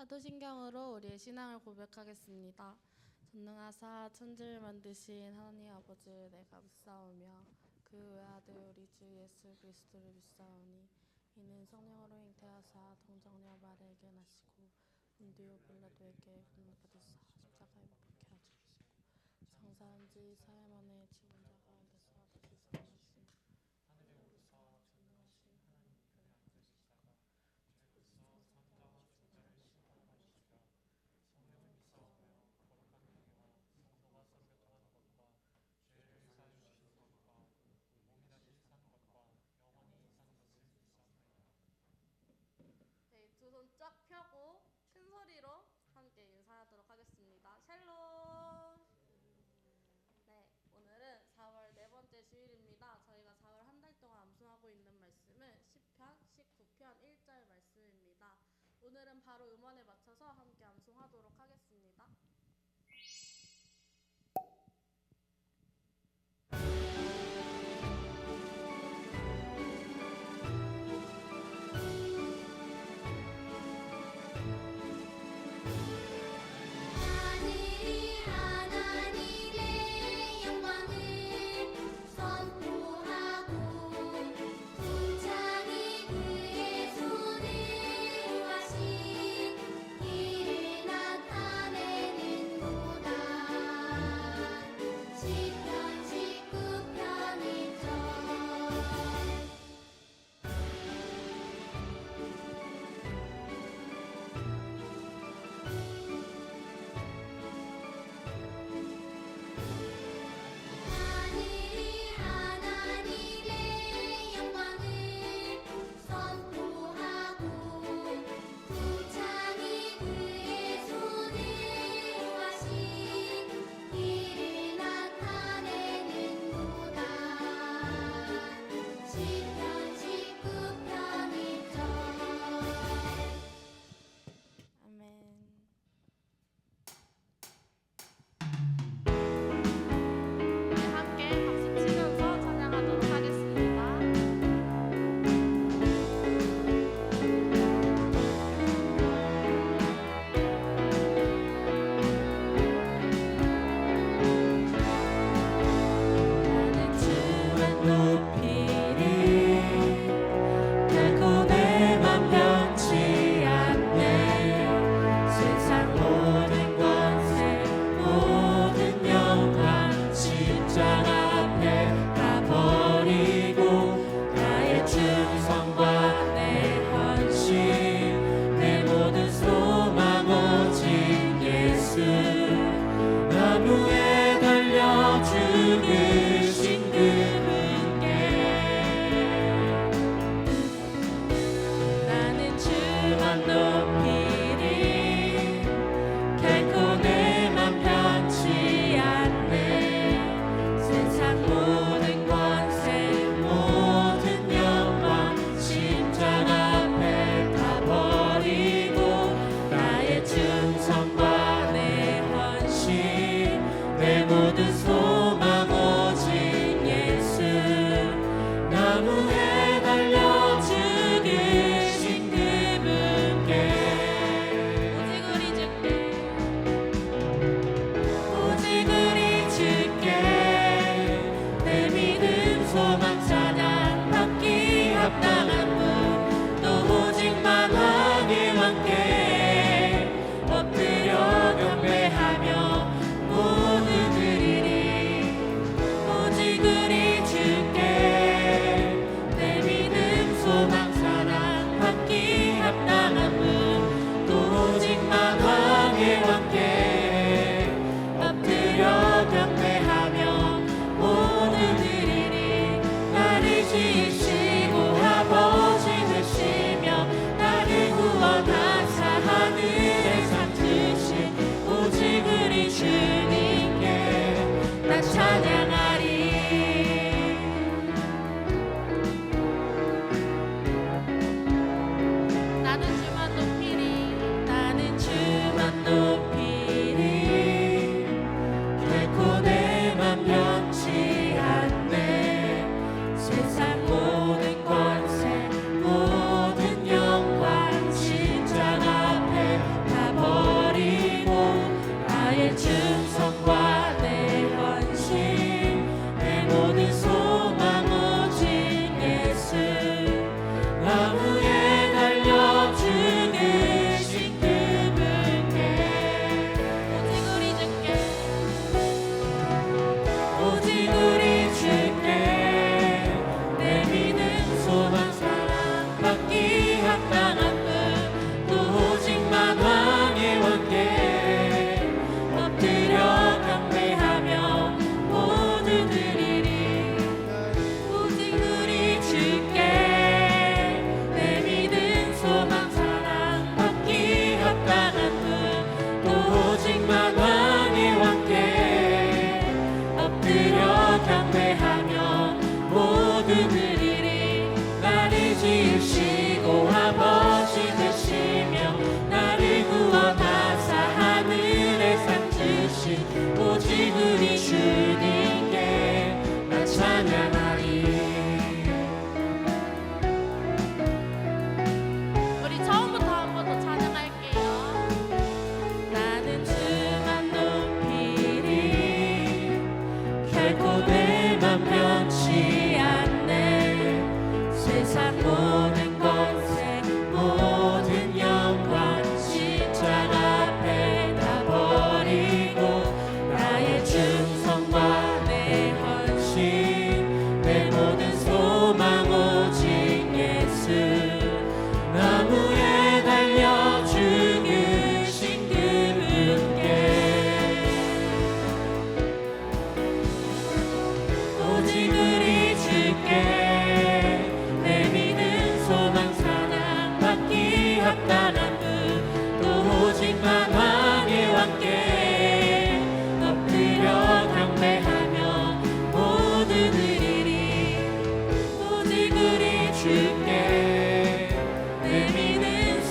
사도신경으로 우리의 신앙을 고백하겠습니다. 전능하사 천지를 만드신 하나님 아버지를 내가 믿사오며 그 외아들 우리 주 예수 그리스도를 믿사오니 이는 성령으로 잉태하사 동정녀 마리아에게 나시고 본디오 빌라도에게 고난받으사 십자가에 못 박혀 죽으시고 장사한 지 4일 만에 죽은 자 가운데서 다시 살아나시니 하늘에로부터 전능하신 하나님께 받으시다가 죄로서 산자와 죽은 자를 심판하시리라. 성령을 믿사오며 거룩한 교회와 성도가 선교통하는 것과 죄를 사하여 주시는 것과 몸이 다시 사는 것과 영원히 사는 것을 믿사오나이다. 네, 두 손 쫙 펴고 큰 소리로 함께 인사하도록 하겠습니다. 샬롬. 네, 오늘은 4월 네 번째 주일입니다. 저희가 4월 한 달 동안 암송하고 있는 말씀은 시편 19편 1절 말씀입니다. 오늘은 바로 음원에 맞춰서 함께 암송하도록 하겠습니다. 나무에 달려 죽으신 그분께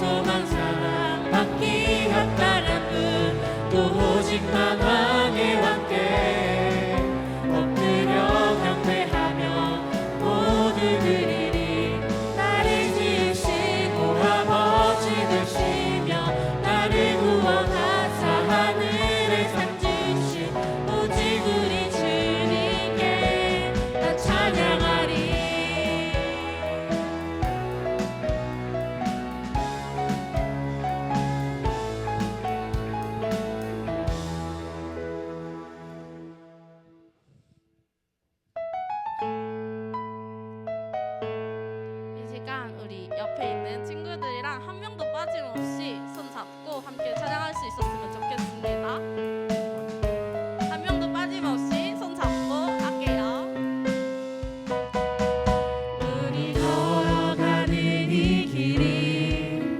소망 사랑받기 합당한 분또 오직 만왕의 왕께 엎드려 경배하며 모두 드리리. 나를 지으시고 아버지 되시며 나를 구원하사 하늘에 상 주신 오직 우리 주님께 나 찬양하리. 이 시간 우리 옆에 있는 친구들이랑 한 명도 빠짐없이 손 잡고 함께 찬양할 수 있었으면 좋겠습니다. 한 명도 빠짐없이 손 잡고 할게요. 우리 걸어가는 이 길이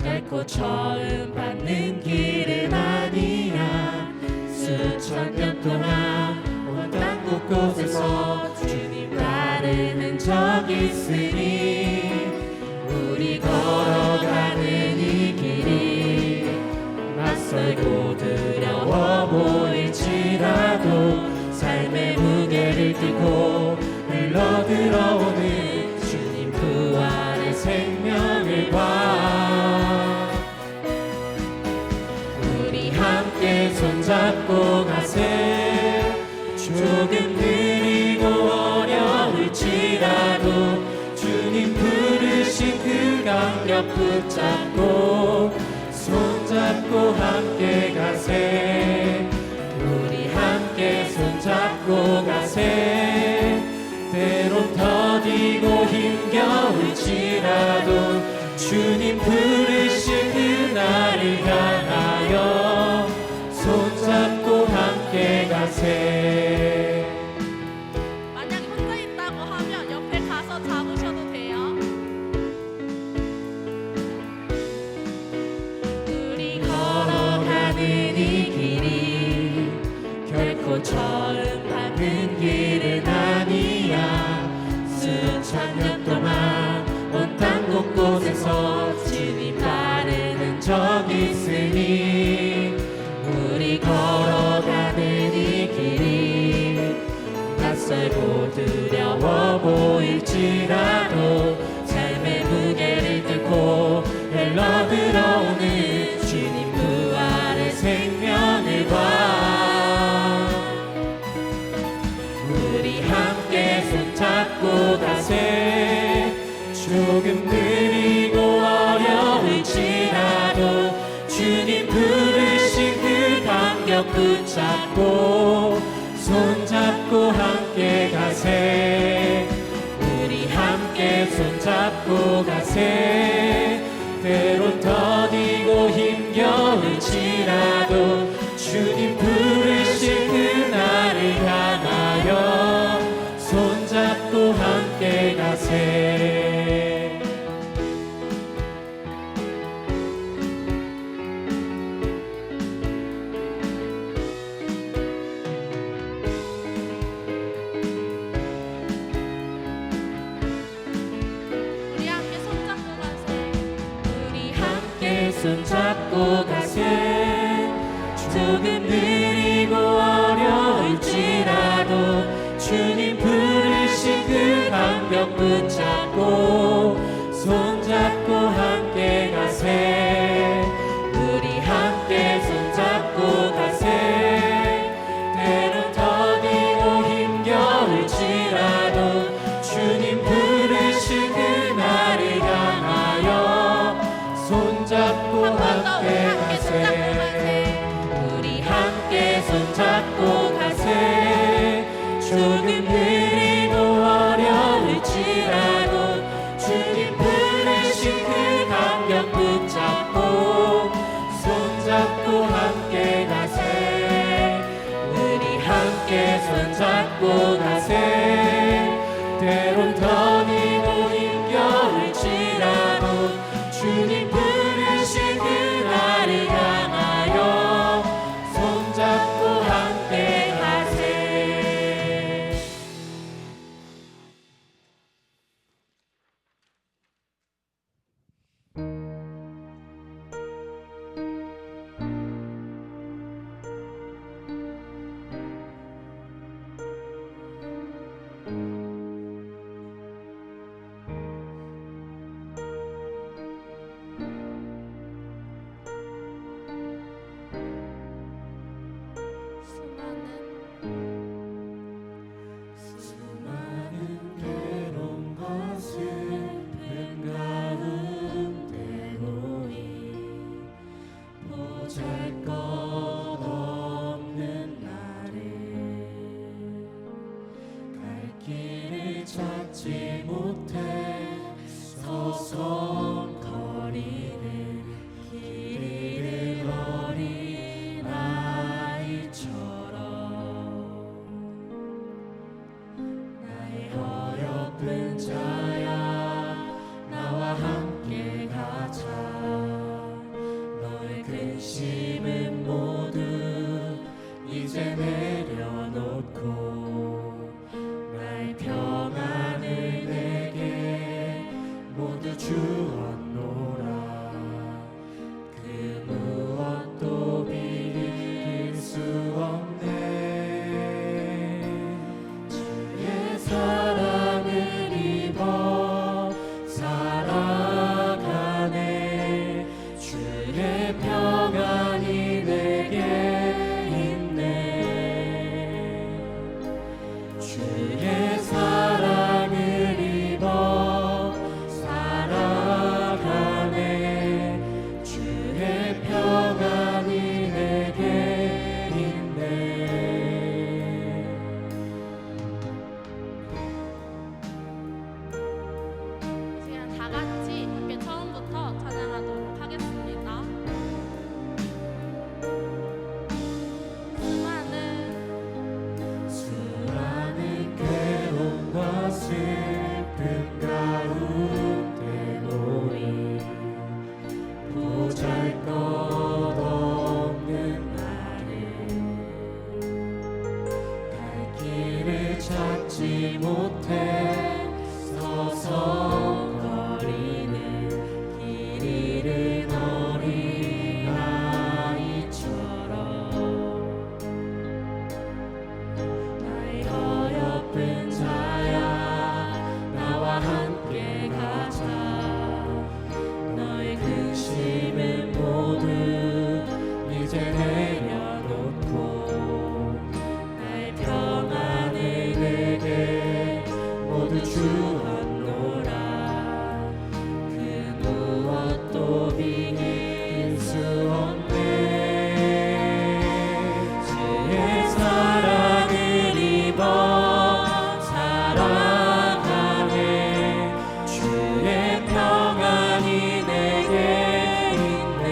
결코 처음 받는 길은 아니야. 수천 년 동안 온 땅 곳곳에서 주님 따르는 적 있으니 우리 걸어가는 이 길이 낯설고 두려워 보일지라도 삶의 무게를 띠고 흘러들어오는 주님 부활의 생명을 봐. 우리 함께 손잡고 가세. 조금 느리고 어려울지라도 주님 부르신 그 간격 붙잡고 손잡고 함께 가세. 우리 함께 손잡고 가세. 때론 더디고 힘겨울지라도 주님 부르신 그날을 향하여 손잡고 함께 가세. 만약에 혼자 있다고 하면 옆에 가서 잡으셔도 돼요. 우리 걸어가는 이 길이 결코 처음 받는 길은 아니야. 수천 년 동안 온 땅 곳곳에서 주님 따르는 적 있으니 우리 걸어가는 이 길이 낯설고 두려워 보일지라도 삶의 무게를 뚫고 흘러들어오는 주님 부활의 생명을 봐. 우리 함께 손잡고 가세. 조금 느리고 어려울지라도 주님 부르신 그 간격 붙잡고 손잡고 함께 가세. 우리 함께 손잡고 가세. 때론 더디고 힘겨울지라도 주님 부르신 그날을 향하여 손잡고 함께 가세. 우리 함께 손잡고 가세. 우리 함께 손잡고 가세. 조금 느리고 어려울지라도 주님 부르신 그 간격 붙잡고 손잡고 함께 가세. 우리 함께 손잡고 가세. 때론 더디고 힘겨울지라도 주님 부르신 그날을 향하여 손잡고 함께 가세. 우리 함께 손잡고 가세. 조금 느리고 어려울지라도 주님 부르신 그 간격 붙잡고 손잡고 함께 가세. 우리 함께 손잡고 가세. 때론 더디고 힘겨울지라도 주님 부르신 그날을 향하여 손잡고 함께 가세. 근심은 모두 이제 내려놓고 나의 평안을 내게 모두 주었노라. 그 무엇도 비길 수 없네. 주의 사랑을 입어 살아가네. 주의 평안이 내게 있네. 주의 사랑을 입어 살아가네. 주의 평안이 내게 있네. 이 시간 다 같이 함께 처음부터 찬양하도록 하겠습니다. 수많은 괴로움과 슬픔 가운데 놓인 보잘것없는 나를 갈 길을 찾지 못해 서성거리는 길 잃은 어린아이처럼 나의 어여쁜 자야 나와 함께 가자. 너의 근심은 모두 이제 내려놓고 나의 평안을 내게 모두 주었노라. 그 무엇도 비길 수 없네. 주의 사랑을 입어 살아가네. 주의 평안이 내게 있네.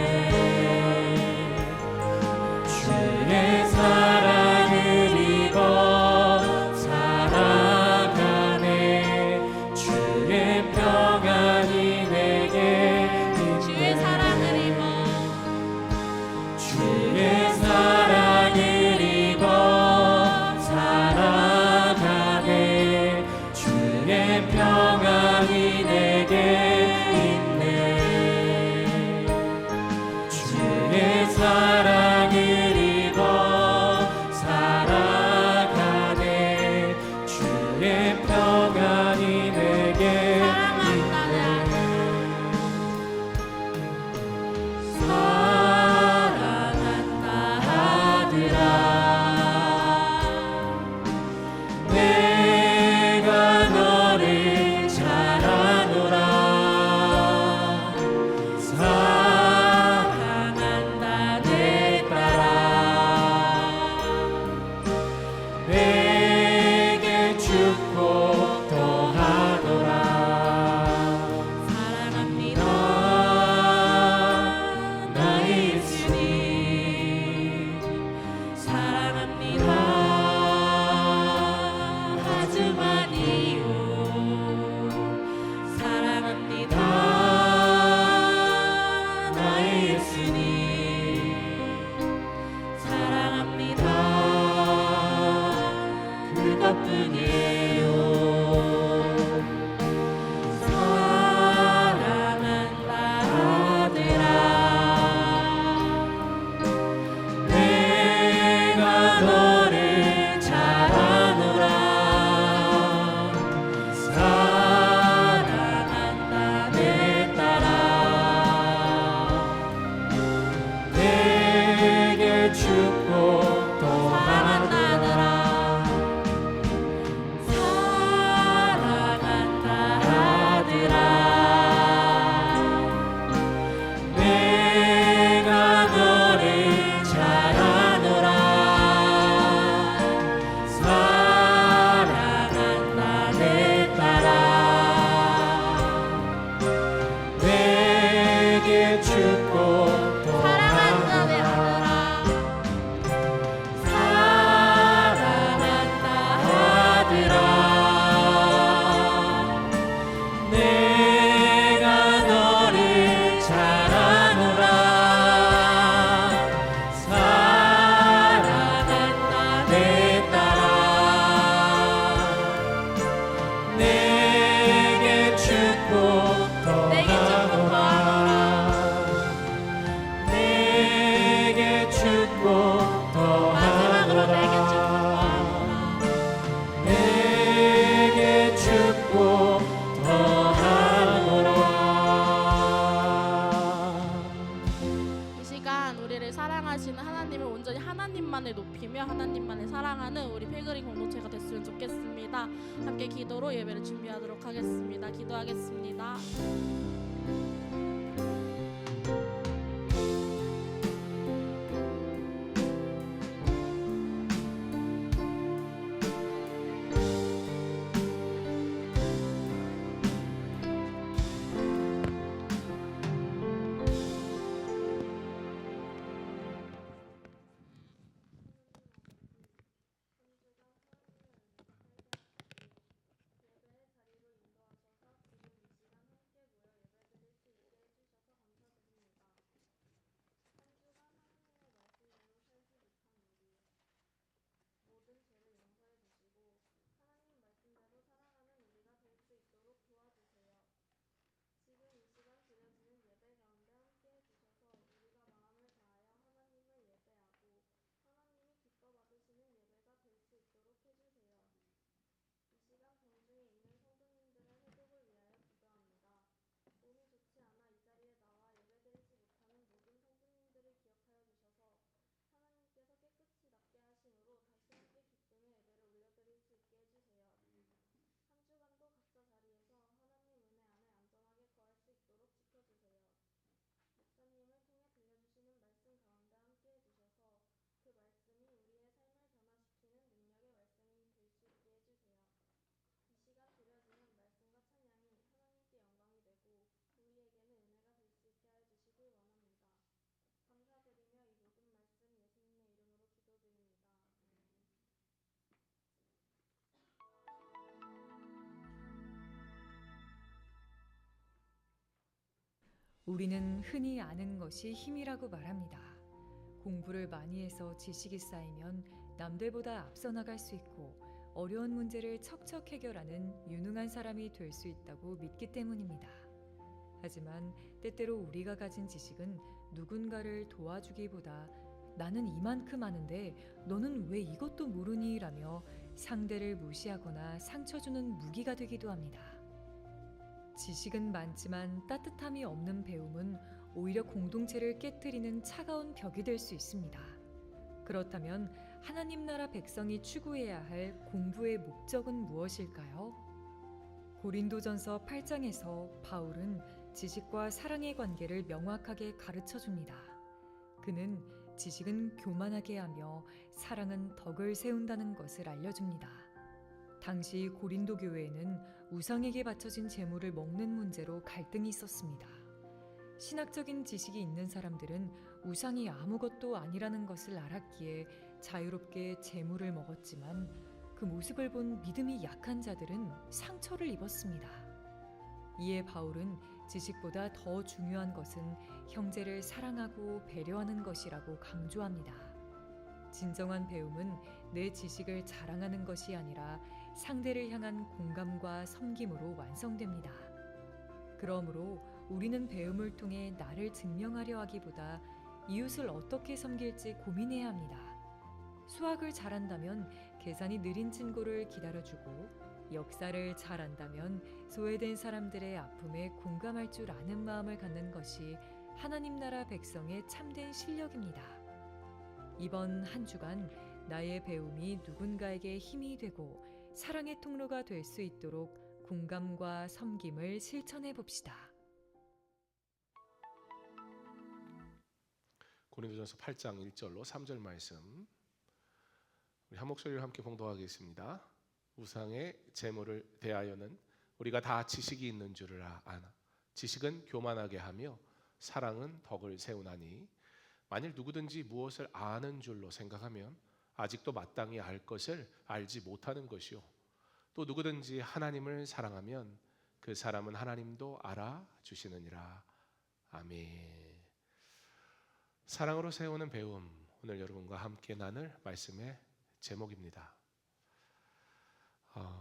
주의 사랑을 입어 살아가네. 주의 평안이 내게 있네. 주의 사랑을 입어 주의 사랑을 입어 살아가네. 주의 평안이 내게 있네. 주의 사랑을 입어 살아가네. 주의 평안이 내게 사랑한다 아들아. 내가 너를 잘 아노라. 사랑한다 내 딸아. 내게 축복 더하노라. 사랑합니다. 나의 예수님 사랑합니다. 아주 많이요. 사랑합니다. 나의 예수님 사랑합니다. 그것뿐이에요. 사랑한다 아들아. 내가 너를 잘 아노라. 사랑한다 내 딸아. 내게 축복 더하노라. 또한 우리를 사랑하시는 하나님을 온전히 하나님만을 높이며 하나님만을 사랑하는 우리 필그림 공동체가 됐으면 좋겠습니다. 함께 기도로 예배를 준비하도록 하겠습니다. 기도하겠습니다. 우리는 흔히 아는 것이 힘이라고 말합니다. 공부를 많이 해서 지식이 쌓이면 남들보다 앞서 나갈 수 있고 어려운 문제를 척척 해결하는 유능한 사람이 될 수 있다고 믿기 때문입니다. 하지만 때때로 우리가 가진 지식은 누군가를 도와주기보다 나는 이만큼 아는데 너는 왜 이것도 모르니? 라며 상대를 무시하거나 상처 주는 무기가 되기도 합니다. 지식은 많지만 따뜻함이 없는 배움은 오히려 공동체를 깨트리는 차가운 벽이 될 수 있습니다. 그렇다면 하나님 나라 백성이 추구해야 할 공부의 목적은 무엇일까요? 고린도전서 8장에서 바울은 지식과 사랑의 관계를 명확하게 가르쳐 줍니다. 그는 지식은 교만하게 하며 사랑은 덕을 세운다는 것을 알려줍니다. 당시 고린도 교회에는 우상에게 바쳐진 제물을 먹는 문제로 갈등이 있었습니다. 신학적인 지식이 있는 사람들은 우상이 아무것도 아니라는 것을 알았기에 자유롭게 제물을 먹었지만 그 모습을 본 믿음이 약한 자들은 상처를 입었습니다. 이에 바울은 지식보다 더 중요한 것은 형제를 사랑하고 배려하는 것이라고 강조합니다. 진정한 배움은 내 지식을 자랑하는 것이 아니라 상대를 향한 공감과 섬김으로 완성됩니다. 그러므로 우리는 배움을 통해 나를 증명하려 하기보다 이웃을 어떻게 섬길지 고민해야 합니다. 수학을 잘한다면 계산이 느린 친구를 기다려주고 역사를 잘한다면 소외된 사람들의 아픔에 공감할 줄 아는 마음을 갖는 것이 하나님 나라 백성의 참된 실력입니다. 이번 한 주간 나의 배움이 누군가에게 힘이 되고 사랑의 통로가 될 수 있도록 공감과 섬김을 실천해 봅시다. 고린도전서 8장 1절로 3절 말씀 우리 한 목소리로 함께 봉독하겠습니다. 우상의 제물을 대하여는 우리가 다 지식이 있는 줄을 아나 지식은 교만하게 하며 사랑은 덕을 세우나니 만일 누구든지 무엇을 아는 줄로 생각하면 아직도 마땅히 알 것을 알지 못하는 것이요 또 누구든지 하나님을 사랑하면 그 사람은 하나님도 알아주시느니라. 아멘. 사랑으로 세우는 배움, 오늘 여러분과 함께 나눌 말씀의 제목입니다.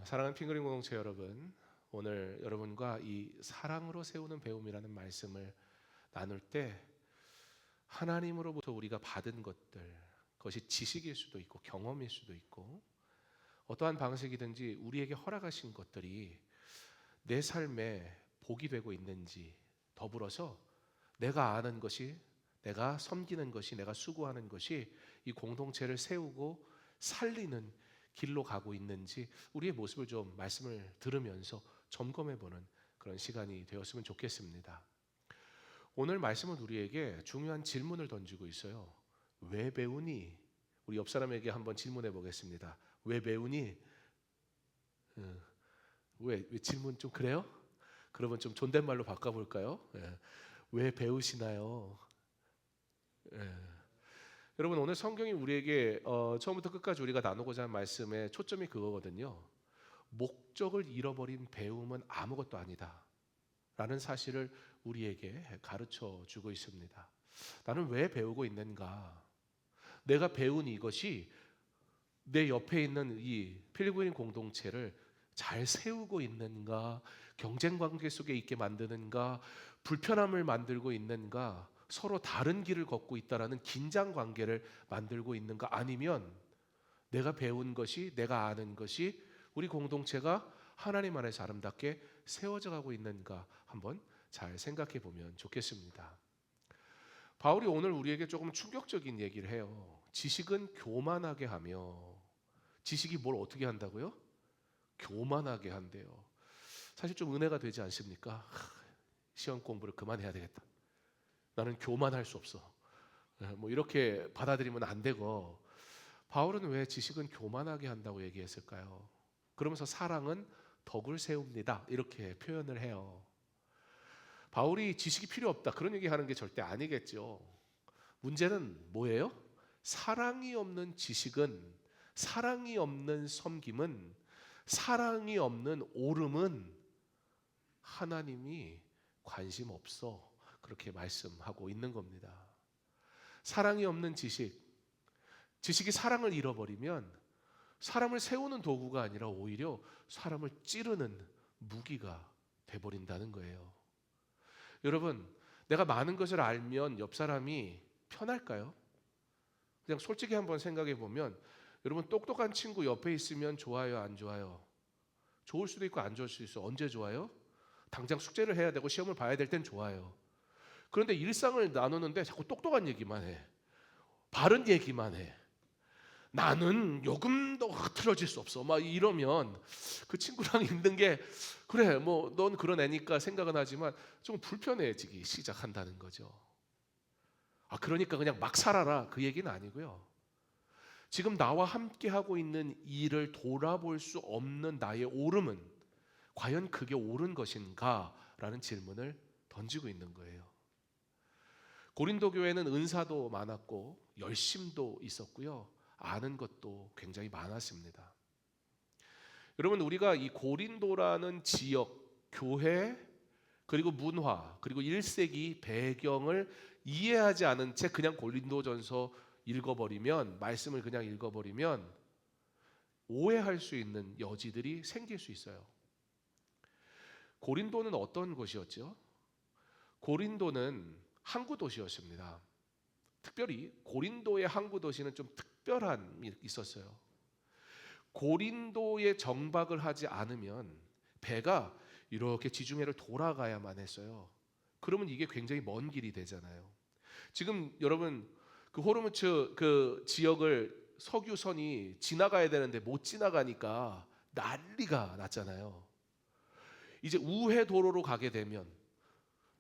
사랑하는 핑그림 공동체 여러분, 오늘 여러분과 이 사랑으로 세우는 배움이라는 말씀을 나눌 때 하나님으로부터 우리가 받은 것들, 그것이 지식일 수도 있고 경험일 수도 있고 어떠한 방식이든지 우리에게 허락하신 것들이 내 삶에 복이 되고 있는지, 더불어서 내가 아는 것이 내가 섬기는 것이, 내가 수고하는 것이 이 공동체를 세우고 살리는 길로 가고 있는지 우리의 모습을 좀 말씀을 들으면서 점검해보는 그런 시간이 되었으면 좋겠습니다. 오늘 말씀은 우리에게 중요한 질문을 던지고 있어요. 왜 배우니? 우리 옆 사람에게 한번 질문해 보겠습니다. 왜 배우니? 왜 질문 좀 그래요? 그러면 좀 존댓말로 바꿔볼까요? 왜 배우시나요? 여러분, 오늘 성경이 우리에게 처음부터 끝까지 우리가 나누고자 하는 말씀의 초점이 그거거든요. 목적을 잃어버린 배움은 아무것도 아니다 라는 사실을 우리에게 가르쳐 주고 있습니다. 나는 왜 배우고 있는가? 내가 배운 이것이 내 옆에 있는 이 필리핀 공동체를 잘 세우고 있는가? 경쟁 관계 속에 있게 만드는가? 불편함을 만들고 있는가? 서로 다른 길을 걷고 있다라는 긴장 관계를 만들고 있는가? 아니면 내가 배운 것이, 내가 아는 것이 우리 공동체가 하나님 안에서 아름답게 세워져 가고 있는가? 한번 잘 생각해 보면 좋겠습니다. 바울이 오늘 우리에게 조금 충격적인 얘기를 해요. 지식은 교만하게 하며, 지식이 뭘 어떻게 한다고요? 교만하게 한대요. 사실 좀 은혜가 되지 않습니까? 시험 공부를 그만해야 되겠다. 나는 교만할 수 없어. 뭐 이렇게 받아들이면 안 되고, 바울은 왜 지식은 교만하게 한다고 얘기했을까요? 그러면서 사랑은 덕을 세웁니다 이렇게 표현을 해요. 바울이 지식이 필요 없다 그런 얘기하는 게 절대 아니겠죠. 문제는 뭐예요? 사랑이 없는 지식은, 사랑이 없는 섬김은, 사랑이 없는 오름은 하나님이 관심 없어 그렇게 말씀하고 있는 겁니다. 사랑이 없는 지식이 사랑을 잃어버리면 사람을 세우는 도구가 아니라 오히려 사람을 찌르는 무기가 돼버린다는 거예요. 여러분, 내가 많은 것을 알면 옆 사람이 편할까요? 그냥 솔직히 한번 생각해 보면, 여러분, 똑똑한 친구 옆에 있으면 좋아요, 안 좋아요? 좋을 수도 있고 안 좋을 수도 있어. 언제 좋아요? 당장 숙제를 해야 되고 시험을 봐야 될 땐 좋아요. 그런데 일상을 나누는데 자꾸 똑똑한 얘기만 해. 바른 얘기만 해. 나는 요금도 흐트러질 수 없어. 막 이러면 그 친구랑 있는 게, 그래, 뭐 넌 그런 애니까 생각은 하지만 좀 불편해지기 시작한다는 거죠. 그러니까 그냥 막 살아라 그 얘기는 아니고요. 지금 나와 함께 하고 있는 일을 돌아볼 수 없는 나의 오름은 과연 그게 옳은 것인가? 라는 질문을 던지고 있는 거예요. 고린도 교회는 은사도 많았고 열심도 있었고요. 아는 것도 굉장히 많았습니다. 여러분, 우리가 이 고린도라는 지역, 교회, 그리고 문화, 그리고 1세기 배경을 이해하지 않은 채 그냥 고린도전서 읽어버리면, 말씀을 그냥 읽어버리면 오해할 수 있는 여지들이 생길 수 있어요. 고린도는 어떤 곳이었죠? 고린도는 항구 도시였습니다. 특별히 고린도의 항구 도시는 좀 특별함이 있었어요. 고린도에 정박을 하지 않으면 배가 이렇게 지중해를 돌아가야만 했어요. 그러면 이게 굉장히 먼 길이 되잖아요. 지금 여러분, 그 호르무즈 그 지역을 석유선이 지나가야 되는데 못 지나가니까 난리가 났잖아요. 이제 우회 도로로 가게 되면,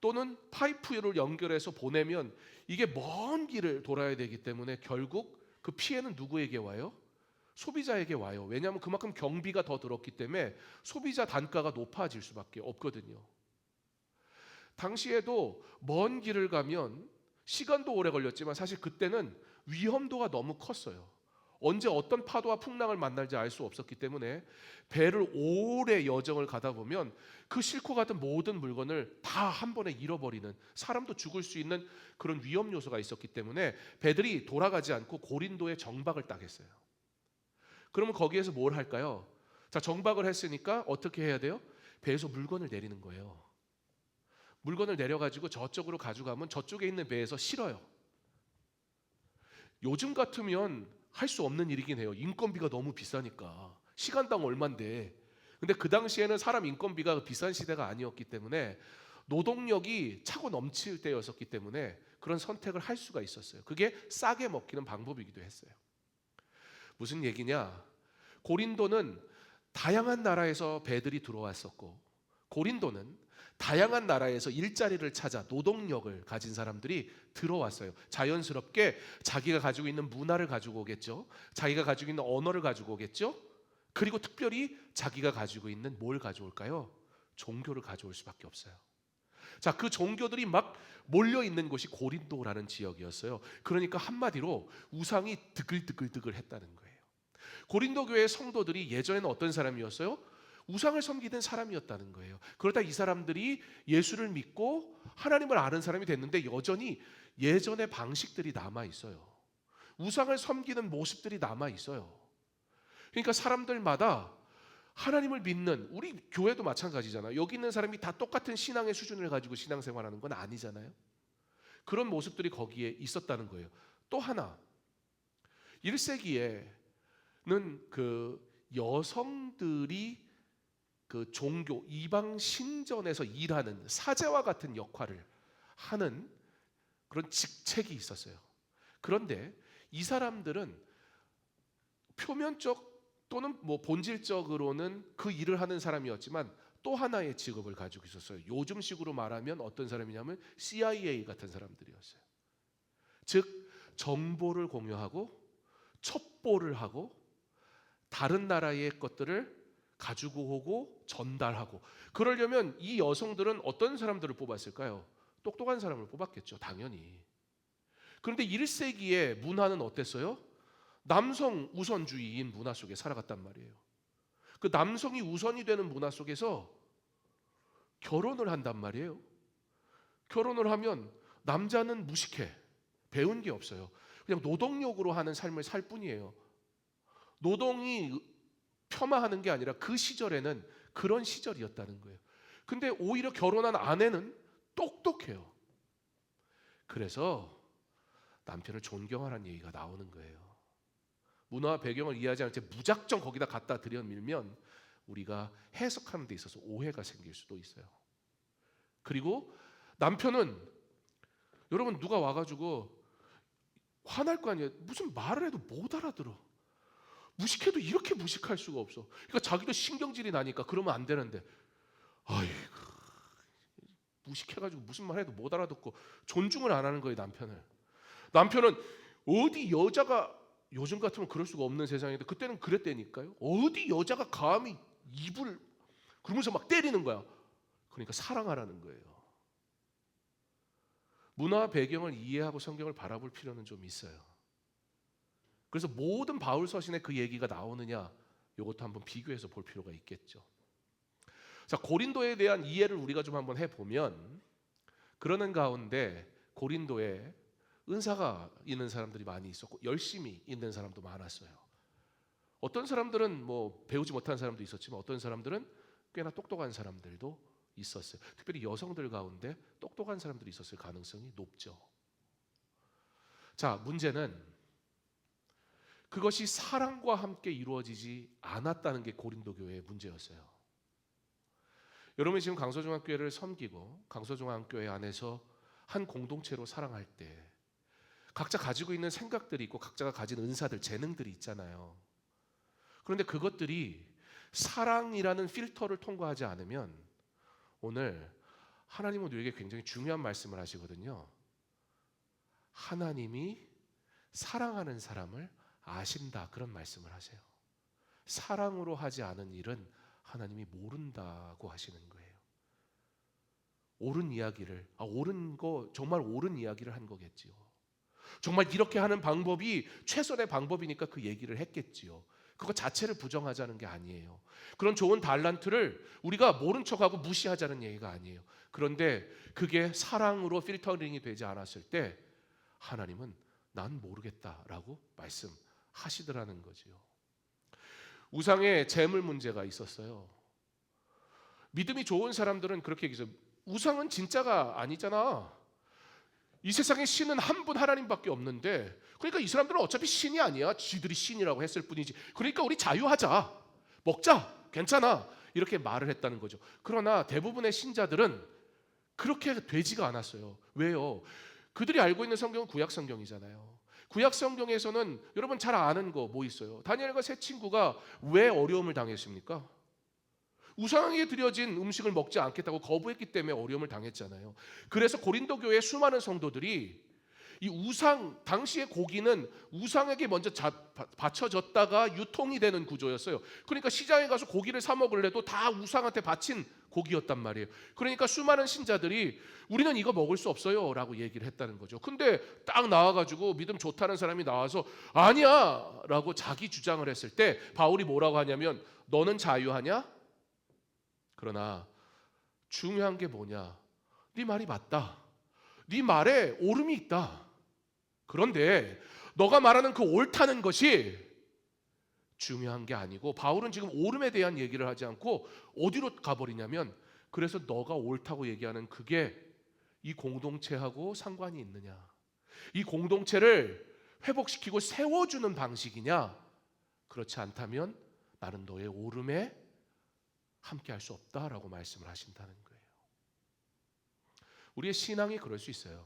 또는 파이프를 연결해서 보내면 이게 먼 길을 돌아야 되기 때문에 결국 그 피해는 누구에게 와요? 소비자에게 와요. 왜냐하면 그만큼 경비가 더 들었기 때문에 소비자 단가가 높아질 수밖에 없거든요. 당시에도 먼 길을 가면 시간도 오래 걸렸지만 사실 그때는 위험도가 너무 컸어요. 언제 어떤 파도와 풍랑을 만날지 알 수 없었기 때문에 배를 오래 여정을 가다 보면 그 싣고 가던 모든 물건을 다 한 번에 잃어버리는, 사람도 죽을 수 있는 그런 위험 요소가 있었기 때문에 배들이 돌아가지 않고 고린도에 정박을 딱 했어요. 그러면 거기에서 뭘 할까요? 자, 정박을 했으니까 어떻게 해야 돼요? 배에서 물건을 내리는 거예요. 물건을 내려가지고 저쪽으로 가져가면 저쪽에 있는 배에서 실어요. 요즘 같으면 할 수 없는 일이긴 해요. 인건비가 너무 비싸니까. 시간당 얼만데. 근데 그 당시에는 사람 인건비가 비싼 시대가 아니었기 때문에 노동력이 차고 넘칠 때였었기 때문에 그런 선택을 할 수가 있었어요. 그게 싸게 먹히는 방법이기도 했어요. 무슨 얘기냐? 고린도는 다양한 나라에서 배들이 들어왔었고, 고린도는 다양한 나라에서 일자리를 찾아 노동력을 가진 사람들이 들어왔어요. 자연스럽게 자기가 가지고 있는 문화를 가지고 오겠죠. 자기가 가지고 있는 언어를 가지고 오겠죠. 그리고 특별히 자기가 가지고 있는 뭘 가져올까요? 종교를 가져올 수밖에 없어요. 자, 그 종교들이 막 몰려 있는 곳이 고린도라는 지역이었어요. 그러니까 한마디로 우상이 드글드글 했다는 거예요. 고린도 교회의 성도들이 예전에는 어떤 사람이었어요? 우상을 섬기던 사람이었다는 거예요. 그러다 이 사람들이 예수를 믿고 하나님을 아는 사람이 됐는데 여전히 예전의 방식들이 남아 있어요. 우상을 섬기는 모습들이 남아 있어요. 그러니까 사람들마다 하나님을 믿는, 우리 교회도 마찬가지잖아요. 여기 있는 사람이 다 똑같은 신앙의 수준을 가지고 신앙생활하는 건 아니잖아요. 그런 모습들이 거기에 있었다는 거예요. 또 하나, 1세기에는 그 여성들이 그 종교 이방 신전에서 일하는 사제와 같은 역할을 하는 그런 직책이 있었어요. 그런데 이 사람들은 표면적 또는 뭐 본질적으로는 그 일을 하는 사람이었지만 또 하나의 직업을 가지고 있었어요. 요즘식으로 말하면 어떤 사람이냐면 CIA 같은 사람들이었어요. 즉 정보를 공유하고 첩보를 하고 다른 나라의 것들을 가지고 오고 전달하고, 그러려면 이 여성들은 어떤 사람들을 뽑았을까요? 똑똑한 사람을 뽑았겠죠, 당연히. 그런데 1세기의 문화는 어땠어요? 남성 우선주의인 문화 속에 살아갔단 말이에요. 그 남성이 우선이 되는 문화 속에서 결혼을 한단 말이에요. 결혼을 하면 남자는 무식해, 배운 게 없어요. 그냥 노동력으로 하는 삶을 살 뿐이에요. 노동이 폄하하는 게 아니라 그 시절에는 그런 시절이었다는 거예요. 근데 오히려 결혼한 아내는 똑똑해요. 그래서 남편을 존경하라는 얘기가 나오는 거예요. 문화 배경을 이해하지 않을 때 무작정 거기다 갖다 들여밀면 우리가 해석하는 데 있어서 오해가 생길 수도 있어요. 그리고 남편은, 여러분 누가 와가지고 화날 거 아니에요. 무슨 말을 해도 못 알아들어. 무식해도 이렇게 무식할 수가 없어. 그러니까 자기도 신경질이 나니까 그러면 안 되는데, 아이고 무식해가지고 무슨 말 해도 못 알아듣고 존중을 안 하는 거예요, 남편을. 남편은 어디 여자가, 요즘 같으면 그럴 수가 없는 세상인데 그때는 그랬다니까요. 어디 여자가 감히 입을, 그러면서 막 때리는 거야. 그러니까 사랑하라는 거예요. 문화 배경을 이해하고 성경을 바라볼 필요는 좀 있어요. 그래서 모든 바울 서신에 그 얘기가 나오느냐, 이것도 한번 비교해서 볼 필요가 있겠죠. 자, 고린도에 대한 이해를 우리가 좀 한번 해보면, 그러는 가운데 고린도에 은사가 있는 사람들이 많이 있었고 열심히 있는 사람도 많았어요. 어떤 사람들은 뭐 배우지 못한 사람도 있었지만 어떤 사람들은 꽤나 똑똑한 사람들도 있었어요. 특별히 여성들 가운데 똑똑한 사람들이 있었을 가능성이 높죠. 자, 문제는 그것이 사랑과 함께 이루어지지 않았다는 게 고린도 교회의 문제였어요. 여러분이 지금 강서중앙교회를 섬기고 강서중앙교회 안에서 한 공동체로 사랑할 때 각자 가지고 있는 생각들이 있고 각자가 가진 은사들, 재능들이 있잖아요. 그런데 그것들이 사랑이라는 필터를 통과하지 않으면, 오늘 하나님은 우리에게 굉장히 중요한 말씀을 하시거든요. 하나님이 사랑하는 사람을 아신다, 그런 말씀을 하세요. 사랑으로 하지 않은 일은 하나님이 모른다고 하시는 거예요. 옳은 이야기를, 옳은 거, 정말 옳은 이야기를 한 거겠지요. 정말 이렇게 하는 방법이 최선의 방법이니까 그 얘기를 했겠지요. 그거 자체를 부정하자는 게 아니에요. 그런 좋은 달란트를 우리가 모른 척하고 무시하자는 얘기가 아니에요. 그런데 그게 사랑으로 필터링이 되지 않았을 때 하나님은 난 모르겠다라고 말씀하시더라는 거지요. 우상의 재물 문제가 있었어요. 믿음이 좋은 사람들은 그렇게 얘기해요. 우상은 진짜가 아니잖아. 이 세상에 신은 한 분 하나님밖에 없는데, 그러니까 이 사람들은 어차피 신이 아니야. 지들이 신이라고 했을 뿐이지. 그러니까 우리 자유하자, 먹자, 괜찮아, 이렇게 말을 했다는 거죠. 그러나 대부분의 신자들은 그렇게 되지가 않았어요. 왜요? 그들이 알고 있는 성경은 구약 성경이잖아요. 구약 성경에서는 여러분 잘 아는 거 뭐 있어요? 다니엘과 세 친구가 왜 어려움을 당했습니까? 우상에게 드려진 음식을 먹지 않겠다고 거부했기 때문에 어려움을 당했잖아요. 그래서 고린도 교회의 수많은 성도들이 이 우상, 당시의 고기는 우상에게 먼저 바쳐졌다가 유통이 되는 구조였어요. 그러니까 시장에 가서 고기를 사 먹으려도 다 우상한테 바친 고기였단 말이에요. 그러니까 수많은 신자들이 우리는 이거 먹을 수 없어요 라고 얘기를 했다는 거죠. 근데 딱 나와가지고 믿음 좋다는 사람이 나와서 아니야 라고 자기 주장을 했을 때 바울이 뭐라고 하냐면 너는 자유하냐? 그러나 중요한 게 뭐냐? 네 말이 맞다. 네 말에 옳음이 있다. 그런데 너가 말하는 그 옳다는 것이 중요한 게 아니고 바울은 지금 옳음에 대한 얘기를 하지 않고 어디로 가버리냐면 그래서 너가 옳다고 얘기하는 그게 이 공동체하고 상관이 있느냐? 이 공동체를 회복시키고 세워주는 방식이냐? 그렇지 않다면 나는 너의 옳음에 함께 할 수 없다라고 말씀을 하신다는 거예요. 우리의 신앙이 그럴 수 있어요.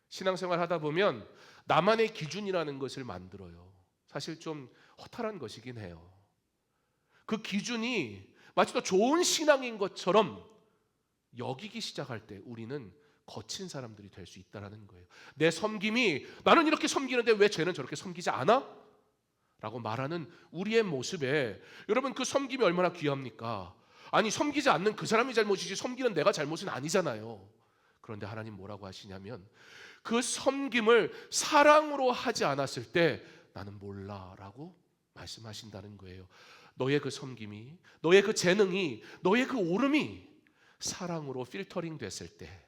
신앙생활 하다 보면 나만의 기준이라는 것을 만들어요. 사실 좀 허탈한 것이긴 해요. 그 기준이 마치 더 좋은 신앙인 것처럼 여기기 시작할 때 우리는 거친 사람들이 될 수 있다는 거예요. 내 섬김이 나는 이렇게 섬기는데 왜 쟤는 저렇게 섬기지 않아? 라고 말하는 우리의 모습에 여러분 그 섬김이 얼마나 귀합니까? 아니 섬기지 않는 그 사람이 잘못이지 섬기는 내가 잘못은 아니잖아요. 그런데 하나님 뭐라고 하시냐면 그 섬김을 사랑으로 하지 않았을 때 나는 몰라라고 말씀하신다는 거예요. 너의 그 섬김이, 너의 그 재능이, 너의 그 오름이 사랑으로 필터링 됐을 때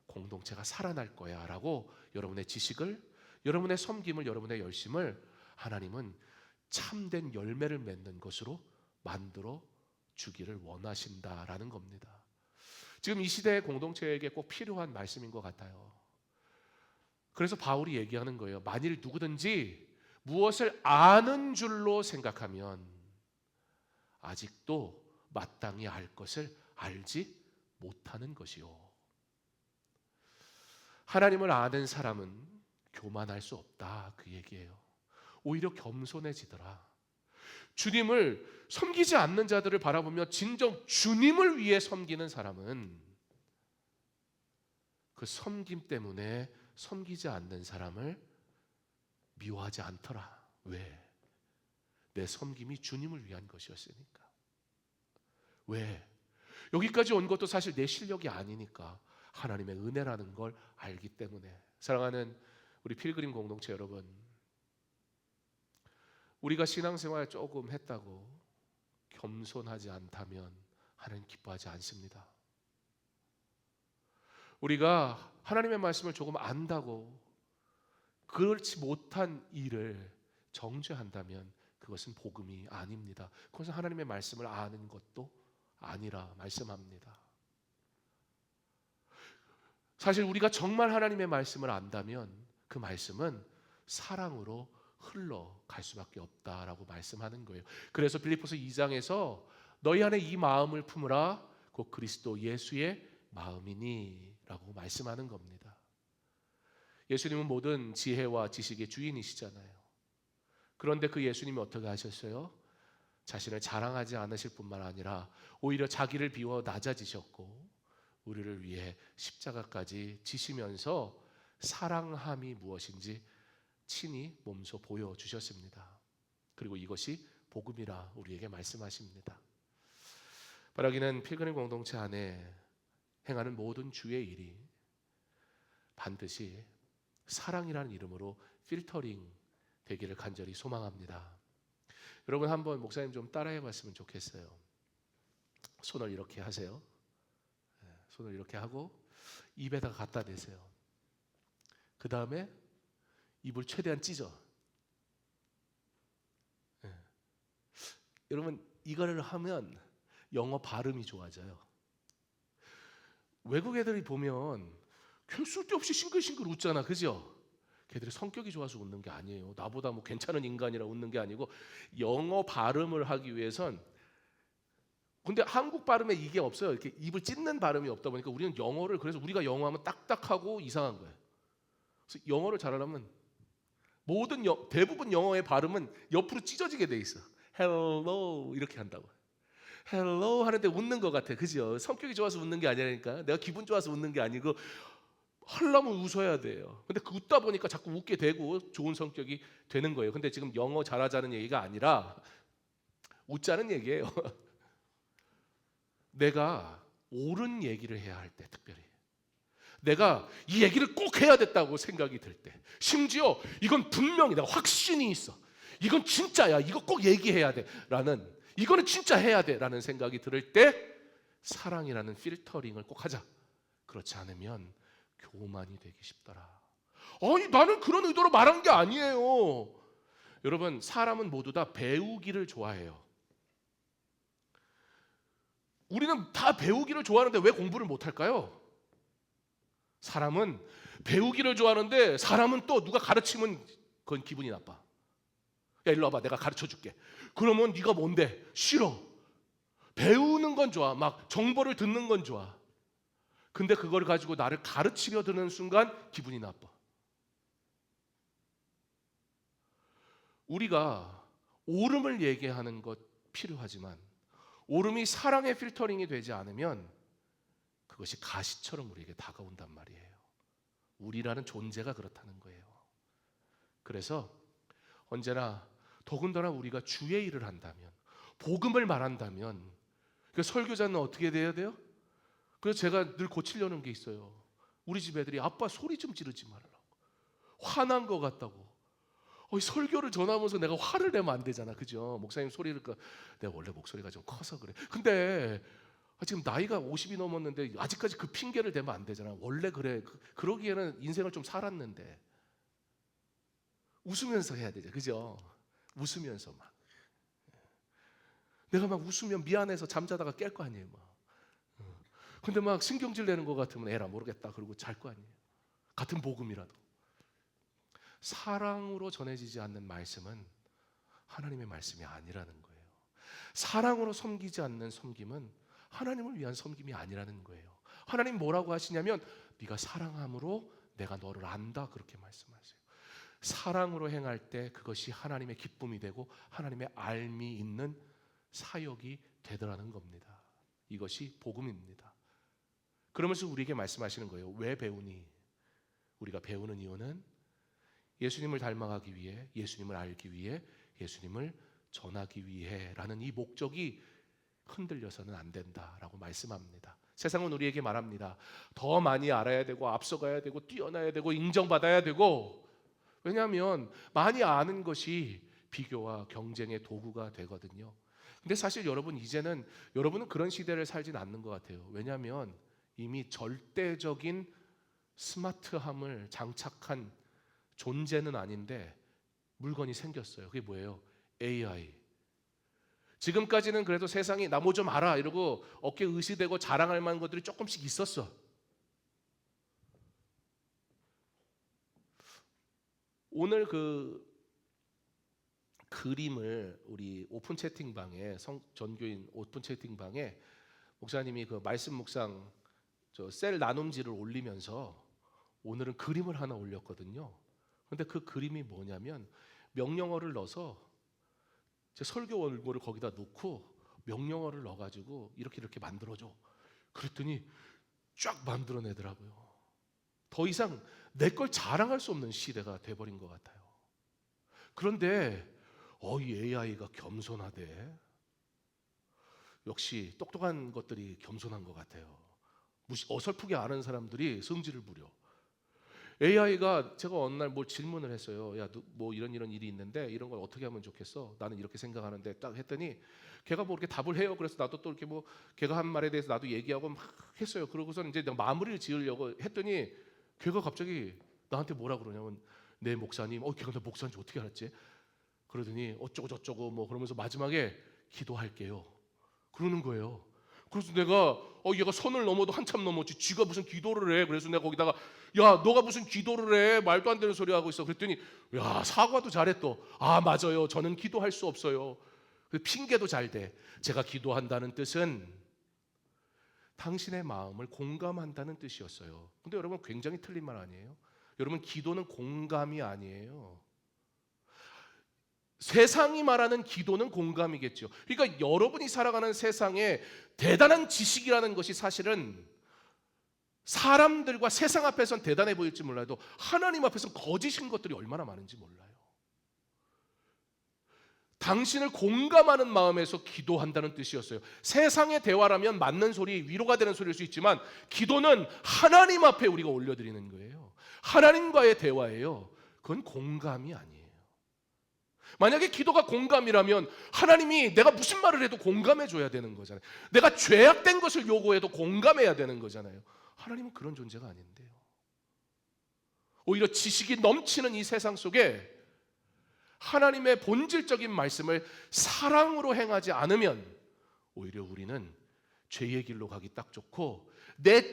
공동체가 살아날 거야 라고 여러분의 지식을, 여러분의 섬김을, 여러분의 열심을 하나님은 참된 열매를 맺는 것으로 만들어 주기를 원하신다라는 겁니다. 지금 이 시대의 공동체에게 꼭 필요한 말씀인 것 같아요. 그래서 바울이 얘기하는 거예요. 만일 누구든지 무엇을 아는 줄로 생각하면 아직도 마땅히 알 것을 알지 못하는 것이요. 하나님을 아는 사람은 교만할 수 없다 그 얘기예요. 오히려 겸손해지더라. 주님을 섬기지 않는 자들을 바라보며 진정 주님을 위해 섬기는 사람은 그 섬김 때문에 섬기지 않는 사람을 미워하지 않더라. 왜? 내 섬김이 주님을 위한 것이었으니까. 왜? 여기까지 온 것도 사실 내 실력이 아니니까 하나님의 은혜라는 걸 알기 때문에. 사랑하는 우리 필그림 공동체 여러분, 우리가 신앙생활 조금 했다고 겸손하지 않다면 하나님 기뻐하지 않습니다. 우리가 하나님의 말씀을 조금 안다고 그렇지 못한 일을 정죄한다면 그것은 복음이 아닙니다. 그것은 하나님의 말씀을 아는 것도 아니라 말씀합니다. 사실 우리가 정말 하나님의 말씀을 안다면 그 말씀은 사랑으로 흘러갈 수밖에 없다라고 말씀하는 거예요. 그래서 빌립보서 2장에서 너희 안에 이 마음을 품으라 곧 그리스도 예수의 마음이니 라고 말씀하는 겁니다. 예수님은 모든 지혜와 지식의 주인이시잖아요. 그런데 그 예수님이 어떻게 하셨어요? 자신을 자랑하지 않으실 뿐만 아니라 오히려 자기를 비워 낮아지셨고 우리를 위해 십자가까지 지시면서 사랑함이 무엇인지 친히 몸소 보여주셨습니다. 그리고 이것이 복음이라 우리에게 말씀하십니다. 바라기는 필그림 공동체 안에 행하는 모든 주의 일이 반드시 사랑이라는 이름으로 필터링 되기를 간절히 소망합니다. 여러분 한번 목사님 좀 따라해 봤으면 좋겠어요. 손을 이렇게 하세요. 손을 이렇게 하고 입에다가 갖다 대세요. 그 다음에 입을 최대한 찢어. 여러분 이거를 하면 영어 발음이 좋아져요. 외국 애들이 보면 별 쓸데없이 싱글싱글 웃잖아, 그죠? 걔들이 성격이 좋아서 웃는 게 아니에요. 나보다 뭐 괜찮은 인간이라 웃는 게 아니고 영어 발음을 하기 위해선. 근데 한국 발음에 이게 없어요. 이렇게 입을 찢는 발음이 없다 보니까 우리는 영어를, 그래서 우리가 영어하면 딱딱하고 이상한 거예요. 그래서 영어를 잘하려면 대부분 영어의 발음은 옆으로 찢어지게 돼 있어. Hello 이렇게 한다고. Hello 하는데 웃는 것 같아, 그죠? 성격이 좋아서 웃는 게 아니라니까. 내가 기분 좋아서 웃는 게 아니고 하려면 웃어야 돼요. 근데 그 웃다 보니까 자꾸 웃게 되고 좋은 성격이 되는 거예요. 근데 지금 영어 잘하자는 얘기가 아니라 웃자는 얘기예요. 내가 옳은 얘기를 해야 할 때, 특별히 내가 이 얘기를 꼭 해야 됐다고 생각이 들 때, 심지어 이건 분명히 내가 확신이 있어, 이건 진짜야, 이거 꼭 얘기해야 돼 라는, 이거는 진짜 해야 돼 라는 생각이 들을 때 사랑이라는 필터링을 꼭 하자. 그렇지 않으면 교만이 되기 쉽더라. 아니 나는 그런 의도로 말한 게 아니에요. 여러분, 사람은 모두 다 배우기를 좋아해요. 우리는 다 배우기를 좋아하는데 왜 공부를 못할까요? 사람은 배우기를 좋아하는데 사람은 또 누가 가르치면 그건 기분이 나빠. 야 일로 와봐, 내가 가르쳐 줄게. 그러면 네가 뭔데? 싫어. 배우는 건 좋아, 막 정보를 듣는 건 좋아. 근데 그걸 가지고 나를 가르치려 드는 순간 기분이 나빠. 우리가 옳음을 얘기하는 것 필요하지만 옳음이 사랑의 필터링이 되지 않으면 그것이 가시처럼 우리에게 다가온단 말이에요. 우리라는 존재가 그렇다는 거예요. 그래서 언제나 더군다나 우리가 주의 일을 한다면, 복음을 말한다면, 그 설교자는 어떻게 돼야 돼요? 그래서 제가 늘 고치려는 게 있어요. 우리 집 애들이 아빠 소리 좀 지르지 말라고, 화난 것 같다고. 설교를 전하면서 내가 화를 내면 안 되잖아, 그죠? 목사님 소리를, 내가 원래 목소리가 좀 커서 그래. 근데 지금 나이가 50이 넘었는데 아직까지 그 핑계를 대면 안 되잖아. 원래 그래. 그러기에는 인생을 좀 살았는데. 웃으면서 해야 되죠, 그죠? 웃으면서 막. 내가 막 웃으면 미안해서 잠자다가 깰 거 아니에요, 막. 근데 막 신경질 내는 것 같으면 에라 모르겠다 그러고 잘 거 아니에요. 같은 복음이라도. 사랑으로 전해지지 않는 말씀은 하나님의 말씀이 아니라는 거예요. 사랑으로 섬기지 않는 섬김은 하나님을 위한 섬김이 아니라는 거예요. 하나님 뭐라고 하시냐면 네가 사랑함으로 내가 너를 안다, 그렇게 말씀하세요. 사랑으로 행할 때 그것이 하나님의 기쁨이 되고 하나님의 알미 있는 사역이 되더라는 겁니다. 이것이 복음입니다. 그러면서 우리에게 말씀하시는 거예요. 왜 배우니? 우리가 배우는 이유는 예수님을 닮아가기 위해, 예수님을 알기 위해, 예수님을 전하기 위해라는 이 목적이 흔들려서는 안 된다라고 말씀합니다. 세상은 우리에게 말합니다. 더 많이 알아야 되고 앞서가야 되고 뛰어나야 되고 인정받아야 되고. 왜냐하면 많이 아는 것이 비교와 경쟁의 도구가 되거든요. 근데 사실 여러분, 이제는 여러분은 그런 시대를 살진 않는 것 같아요. 왜냐하면 이미 절대적인 스마트함을 장착한 존재는 아닌데 물건이 생겼어요. 그게 뭐예요? AI. 지금까지는 그래도 세상이 나 뭐 좀 알아 이러고 어깨 의시대고 자랑할 만한 것들이 조금씩 있었어. 오늘 그 그림을 우리 오픈 채팅방에, 전교인 오픈 채팅방에 목사님이 그 말씀 묵상 셀 나눔지를 올리면서 오늘은 그림을 하나 올렸거든요. 근데 그 그림이 뭐냐면 명령어를 넣어서 제 설교 원고를 거기다 놓고 명령어를 넣어가지고 이렇게 만들어줘. 그랬더니 쫙 만들어내더라고요. 더 이상 내 걸 자랑할 수 없는 시대가 돼버린 것 같아요. 그런데 이 AI가 겸손하대. 역시 똑똑한 것들이 겸손한 것 같아요. 어설프게 아는 사람들이 성질을 부려. AI가 제가 어느 날 뭘 질문을 했어요. 야, 뭐 이런 일이 있는데 이런 걸 어떻게 하면 좋겠어? 나는 이렇게 생각하는데, 딱 했더니 걔가 뭐 이렇게 답을 해요. 그래서 나도 또 이렇게 뭐 걔가 한 말에 대해서 나도 얘기하고 막 했어요. 그러고서 이제 내가 마무리를 지으려고 했더니 걔가 갑자기 나한테 뭐라 그러냐면, 네 목사님, 걔가 나 목사인지 어떻게 알았지? 그러더니 어쩌고 저쩌고 뭐 그러면서 마지막에 기도할게요 그러는 거예요. 그래서 내가 얘가 선을 넘어도 한참 넘었지, 쥐가 무슨 기도를 해. 그래서 내가 거기다가 야, 너가 무슨 기도를 해, 말도 안 되는 소리 하고 있어. 그랬더니 야, 사과도 잘해. 또 맞아요, 저는 기도할 수 없어요. 핑계도 잘 대. 제가 기도한다는 뜻은 당신의 마음을 공감한다는 뜻이었어요. 근데 여러분, 굉장히 틀린 말 아니에요? 여러분, 기도는 공감이 아니에요. 세상이 말하는 기도는 공감이겠죠. 그러니까 여러분이 살아가는 세상에 대단한 지식이라는 것이 사실은 사람들과 세상 앞에서는 대단해 보일지 몰라도 하나님 앞에서는 거짓인 것들이 얼마나 많은지 몰라요. 당신을 공감하는 마음에서 기도한다는 뜻이었어요. 세상의 대화라면 맞는 소리, 위로가 되는 소리일 수 있지만 기도는 하나님 앞에 우리가 올려드리는 거예요. 하나님과의 대화예요. 그건 공감이 아니에요. 만약에 기도가 공감이라면 하나님이 내가 무슨 말을 해도 공감해 줘야 되는 거잖아요. 내가 죄악된 것을 요구해도 공감해야 되는 거잖아요. 하나님은 그런 존재가 아닌데요. 오히려 지식이 넘치는 이 세상 속에 하나님의 본질적인 말씀을 사랑으로 행하지 않으면 오히려 우리는 죄의 길로 가기 딱 좋고 내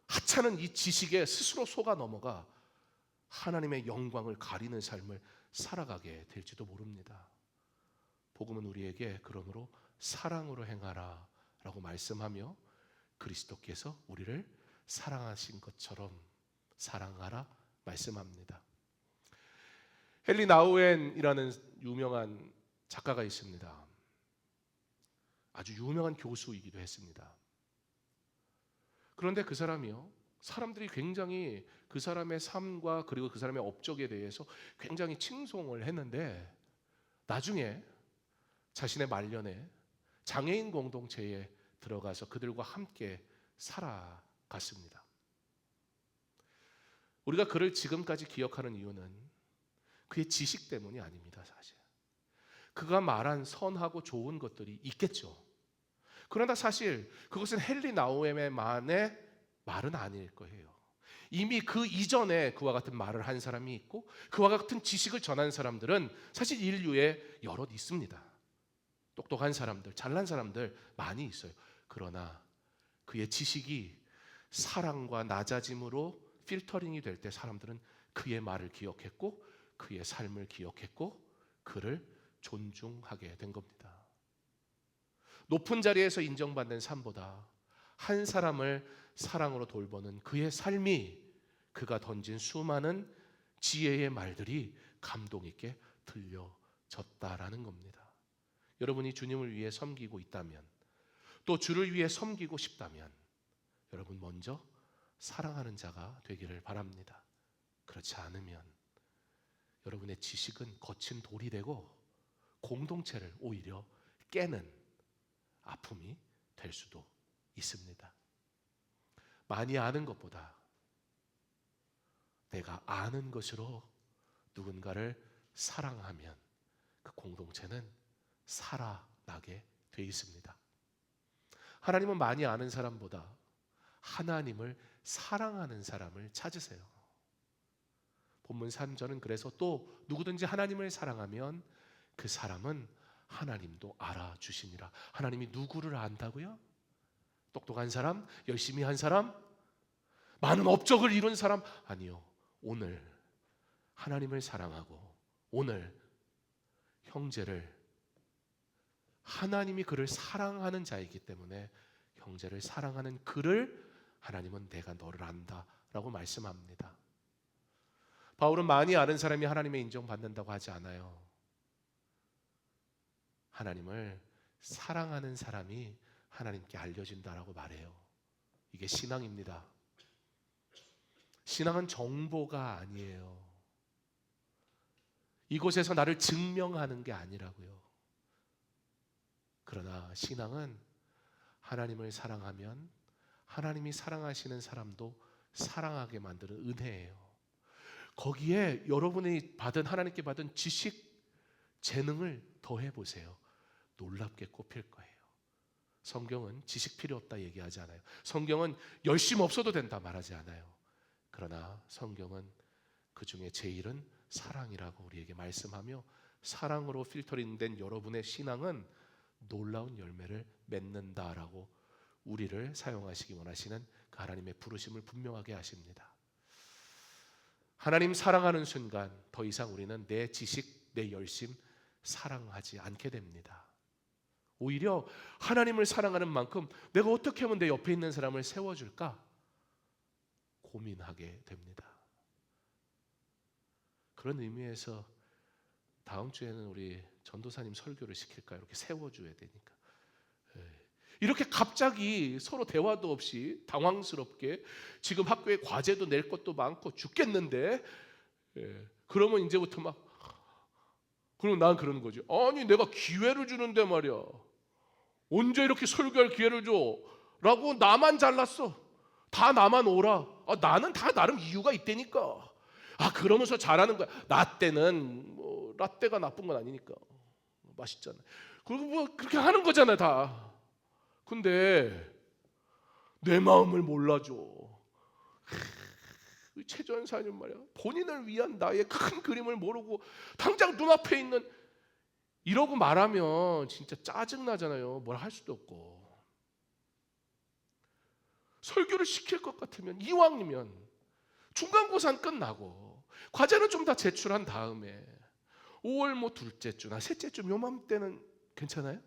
하찮은 이 지식에 스스로 속아 넘어가 하나님의 영광을 가리는 삶을 살아가게 될지도 모릅니다. 복음은 우리에게 그러므로 사랑으로 행하라 라고 말씀하며 그리스도께서 우리를 사랑하신 것처럼 사랑하라 말씀합니다. 헨리 나우엔이라는 유명한 작가가 있습니다. 아주 유명한 교수이기도 했습니다. 그런데 그 사람이요, 사람들이 굉장히 그 사람의 삶과 그리고 그 사람의 업적에 대해서 굉장히 칭송을 했는데 나중에 자신의 말년에 장애인 공동체에 들어가서 그들과 함께 살아갔습니다. 우리가 그를 지금까지 기억하는 이유는 그의 지식 때문이 아닙니다. 사실 그가 말한 선하고 좋은 것들이 있겠죠. 그러나 사실 그것은 헨리 나우엠만의 말은 아닐 거예요. 이미 그 이전에 그와 같은 말을 한 사람이 있고 그와 같은 지식을 전한 사람들은 사실 인류에 여럿 있습니다. 똑똑한 사람들, 잘난 사람들 많이 있어요. 그러나 그의 지식이 사랑과 낮아짐으로 필터링이 될 때 사람들은 그의 말을 기억했고 그의 삶을 기억했고 그를 존중하게 된 겁니다. 높은 자리에서 인정받는 삶보다 한 사람을 사랑으로 돌보는 그의 삶이 그가 던진 수많은 지혜의 말들이 감동 있게 들려졌다라는 겁니다. 여러분이 주님을 위해 섬기고 있다면 또 주를 위해 섬기고 싶다면 여러분 먼저 사랑하는 자가 되기를 바랍니다. 그렇지 않으면 여러분의 지식은 거친 돌이 되고 공동체를 오히려 깨는 아픔이 될 수도 있습니다. 많이 아는 것보다 내가 아는 것으로 누군가를 사랑하면 그 공동체는 살아나게 돼 있습니다. 하나님은 많이 아는 사람보다 하나님을 사랑하는 사람을 찾으세요. 본문 3절은 그래서 또 누구든지 하나님을 사랑하면 그 사람은 하나님도 알아주시니라. 하나님이 누구를 안다고요? 똑똑한 사람? 열심히 한 사람? 많은 업적을 이룬 사람? 아니요. 오늘 하나님을 사랑하고 오늘 형제를 하나님이 그를 사랑하는 자이기 때문에 형제를 사랑하는 그를 하나님은 내가 너를 안다라고 말씀합니다. 바울은 많이 아는 사람이 하나님의 인정받는다고 하지 않아요. 하나님을 사랑하는 사람이 하나님께 알려진다라고 말해요. 이게 신앙입니다. 신앙은 정보가 아니에요. 이곳에서 나를 증명하는 게 아니라고요. 그러나 신앙은 하나님을 사랑하면 하나님이 사랑하시는 사람도 사랑하게 만드는 은혜예요. 거기에 여러분이 받은 하나님께 받은 지식, 재능을 더해 보세요. 놀랍게 꼽힐 거예요. 성경은 지식 필요 없다 얘기하지 않아요. 성경은 열심 없어도 된다 말하지 않아요. 그러나 성경은 그 중에 제일은 사랑이라고 우리에게 말씀하며 사랑으로 필터링된 여러분의 신앙은 놀라운 열매를 맺는다라고 우리를 사용하시기 원하시는 그 하나님의 부르심을 분명하게 하십니다. 하나님 사랑하는 순간 더 이상 우리는 내 지식, 내 열심 사랑하지 않게 됩니다. 오히려 하나님을 사랑하는 만큼 내가 어떻게 하면 내 옆에 있는 사람을 세워줄까 고민하게 됩니다. 그런 의미에서 다음 주에는 우리 전도사님 설교를 시킬까요? 이렇게 세워줘야 되니까. 이렇게 갑자기 서로 대화도 없이 당황스럽게 지금 학교에 과제도 낼 것도 많고 죽겠는데 그러면 이제부터 막 그럼 난 그러는 거지. 아니 내가 기회를 주는데 말이야. 언제 이렇게 설교할 기회를 줘? 라고 나만 잘났어. 다 나만 오라. 나는 다 나름 이유가 있다니까. 그러면서 잘하는 거야. 나 때는 뭐 라떼가 나쁜 건 아니니까 맛있잖아. 그리고 뭐 그렇게 하는 거잖아 다. 근데 내 마음을 몰라줘. 최전사님 말이야. 본인을 위한 나의 큰 그림을 모르고 당장 눈앞에 있는 이러고 말하면 진짜 짜증 나잖아요. 뭘 할 수도 없고. 설교를 시킬 것 같으면 이왕이면 중간고사는 끝나고 과제는 좀 다 제출한 다음에 5월 뭐 둘째 주나 셋째 주 요맘때는 괜찮아요?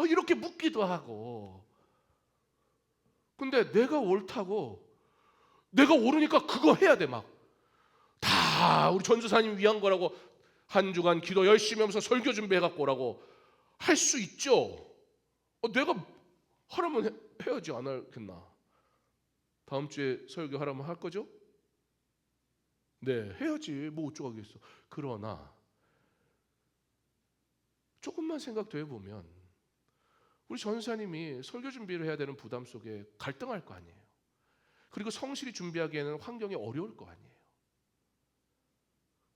이렇게 묻기도 하고. 근데 내가 옳다고 내가 옳으니까 그거 해야 돼. 막 다 우리 전도사님 위한 거라고 한 주간 기도 열심히 하면서 설교 준비해갖고 오라고 할 수 있죠. 내가 하라면 해야지. 안 하겠나? 다음 주에 설교 하라면 할 거죠? 네, 해야지. 뭐 어쩌겠어. 그러나 조금만 생각 더 해보면 우리 전사님이 설교 준비를 해야 되는 부담 속에 갈등할 거 아니에요. 그리고 성실히 준비하기에는 환경이 어려울 거 아니에요.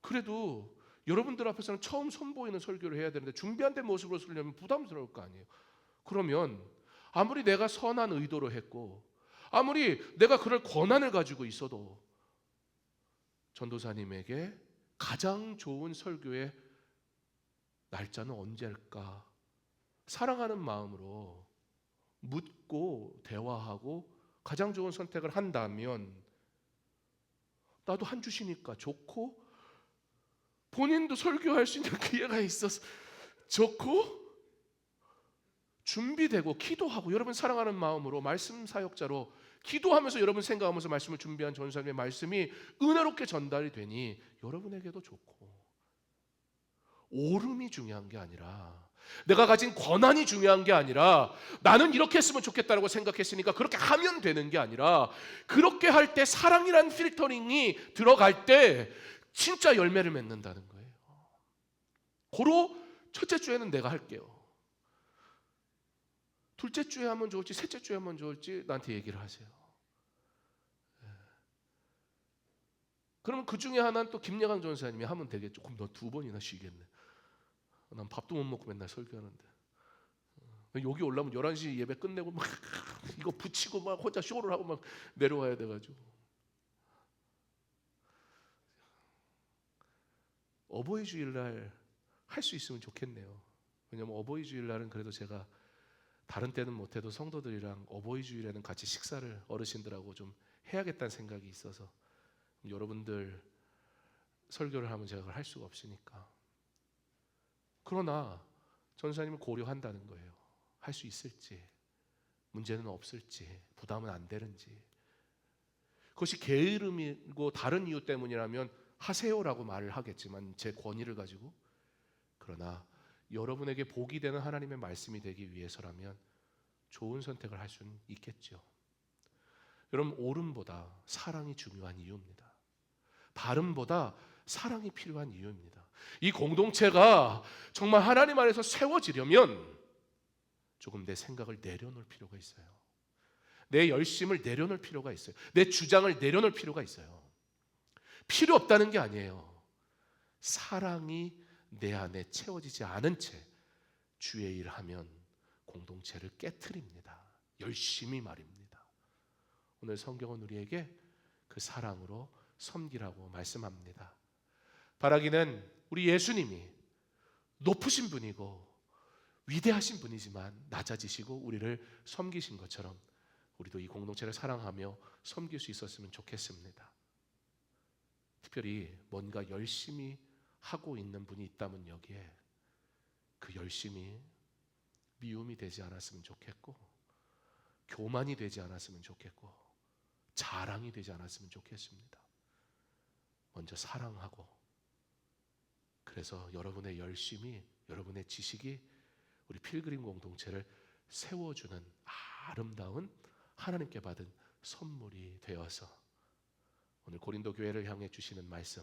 그래도 여러분들 앞에서는 처음 선보이는 설교를 해야 되는데 준비한 데 모습으로 쓰려면 부담스러울 거 아니에요. 그러면 아무리 내가 선한 의도로 했고 아무리 내가 그럴 권한을 가지고 있어도 전도사님에게 가장 좋은 설교의 날짜는 언제일까? 사랑하는 마음으로 묻고 대화하고 가장 좋은 선택을 한다면 나도 한 주 쉬니까 좋고 본인도 설교할 수 있는 기회가 있어서 좋고 준비되고 기도하고 여러분 사랑하는 마음으로 말씀 사역자로 기도하면서 여러분 생각하면서 말씀을 준비한 전사님의 말씀이 은혜롭게 전달이 되니 여러분에게도 좋고 옳음이 중요한 게 아니라 내가 가진 권한이 중요한 게 아니라 나는 이렇게 했으면 좋겠다고 생각했으니까 그렇게 하면 되는 게 아니라 그렇게 할 때 사랑이란 필터링이 들어갈 때 진짜 열매를 맺는다는 거예요. 고로 첫째 주에는 내가 할게요. 둘째 주에 하면 좋을지 셋째 주에 하면 좋을지 나한테 얘기를 하세요. 그러면 그 중에 하나는 또 김예강 전사님이 하면 되겠죠. 그럼 너 2번이나 쉬겠네. 난 밥도 못 먹고 맨날 설교하는데 여기 올라오면 11시 예배 끝내고 막 이거 붙이고 막 혼자 쇼를 하고 막 내려와야 돼가지고. 어버이 주일날 할 수 있으면 좋겠네요. 왜냐면 어버이 주일날은 그래도 제가 다른 때는 못해도 성도들이랑 어버이 주일에는 같이 식사를 어르신들하고 좀 해야겠다는 생각이 있어서 여러분들 설교를 하면 제가 그걸 할 수가 없으니까. 그러나 전사님을 고려한다는 거예요. 할 수 있을지, 문제는 없을지, 부담은 안 되는지. 그것이 게으름이고 다른 이유 때문이라면 하세요라고 말을 하겠지만 제 권위를 가지고. 그러나 여러분에게 복이 되는 하나님의 말씀이 되기 위해서라면 좋은 선택을 할 수는 있겠죠. 여러분 옳음보다 사랑이 중요한 이유입니다. 바름보다 사랑이 필요한 이유입니다. 이 공동체가 정말 하나님 안에서 세워지려면 조금 내 생각을 내려놓을 필요가 있어요. 내 열심을 내려놓을 필요가 있어요. 내 주장을 내려놓을 필요가 있어요. 필요 없다는 게 아니에요. 사랑이 내 안에 채워지지 않은 채 주의 일을 하면 공동체를 깨트립니다. 열심히 말입니다. 오늘 성경은 우리에게 그 사랑으로 섬기라고 말씀합니다. 바라기는 우리 예수님이 높으신 분이고 위대하신 분이지만 낮아지시고 우리를 섬기신 것처럼 우리도 이 공동체를 사랑하며 섬길 수 있었으면 좋겠습니다. 특별히 뭔가 열심히 하고 있는 분이 있다면 여기에 그 열심이 미움이 되지 않았으면 좋겠고 교만이 되지 않았으면 좋겠고 자랑이 되지 않았으면 좋겠습니다. 먼저 사랑하고, 그래서 여러분의 열심이, 여러분의 지식이 우리 필그림 공동체를 세워주는 아름다운 하나님께 받은 선물이 되어서 오늘 고린도 교회를 향해 주시는 말씀,